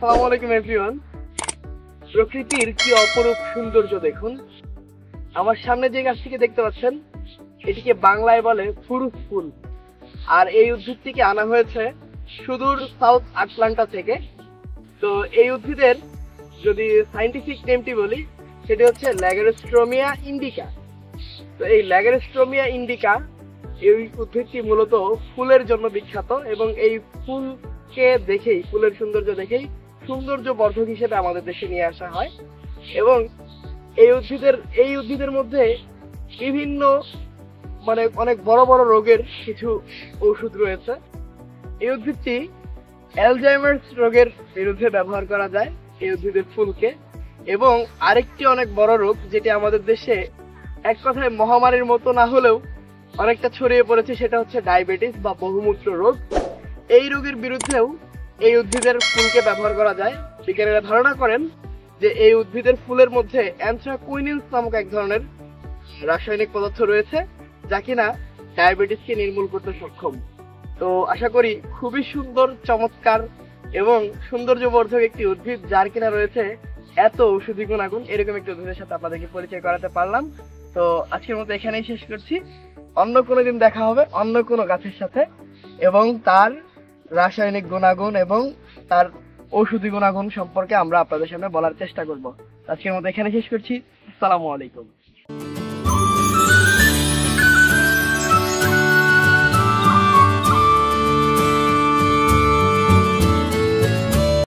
আসসালামু আলাইকুম এভরিওয়ান। প্রকৃতির কি অপরূপ সৌন্দর্য দেখুন। আমার সামনে যে গাছটিকে দেখতে পাচ্ছেন এটিকে বাংলায় বলে ফুরুস ফুল। আর এই উদ্ভিদটিকে আনা হয়েছে সুদূর সাউথ আটলান্টা থেকে। তো এই উদ্ভিদের যদি সায়েন্টিফিক নেমটি বলি সেটি হচ্ছে ল্যাগেরোস্ট্রোমিয়া ইন্ডিকা। তো এই ল্যাগেরোস্ট্রোমিয়া ইন্ডিকা এই উদ্ভিদটি মূলত ফুলের জন্য বিখ্যাত এবং এই ফুলকে দেখেই, ফুলের সৌন্দর্য দেখেই সৌন্দর্য বর্ধক হিসেবে আমাদের দেশে নিয়ে আসা হয়। এবং এই উদ্ভিদের মধ্যে বিভিন্ন অনেক বড় বড় রোগের কিছু ঔষধ রয়েছে। এই উদ্ভিদটি অ্যালজাইমার্স রোগের বিরুদ্ধে ব্যবহার করা যায় এই উদ্ভিদের ফুলকে। এবং আরেকটি অনেক বড় রোগ যেটি আমাদের দেশে এক কথায় মহামারীর মতো না হলেও অনেকটা ছড়িয়ে পড়েছে, সেটা হচ্ছে ডায়াবেটিস বা বহুমূত্র রোগ। এই রোগের বিরুদ্ধেও এই উদ্ভিদের ফুলকে ব্যবহার করা যায়। বিজ্ঞানীরা ধারণা করেন যে এই উদ্ভিদের ফুলের মধ্যে অ্যানথ্রাকুইনিনস নামক এক ধরনের রাসায়নিক পদার্থ রয়েছে যা কিনা ডায়াবেটিসকে নির্মূল করতে সক্ষম। তো আশা করি খুবই সুন্দর, চমৎকার এবং সৌন্দর্যবর্ধক একটি উদ্ভিদ যার কিনা রয়েছে এত ঔষধি গুণাগুণ, এরকম একটি উদ্ভিদের সাথে আপনাদেরকে পরিচয় করাতে পারলাম। তো আজকের মতো এখানেই শেষ করছি। অন্য কোনো দিন দেখা হবে অন্য কোনো গাছের সাথে এবং তার রাসায়নিক গুণাগুণ এবং তার ঔষধি গুণাগুণ সম্পর্কে আমরা আপনাদের সামনে বলার চেষ্টা করব। আজকের মতো এখানে শেষ করছি। আসসালামু আলাইকুম।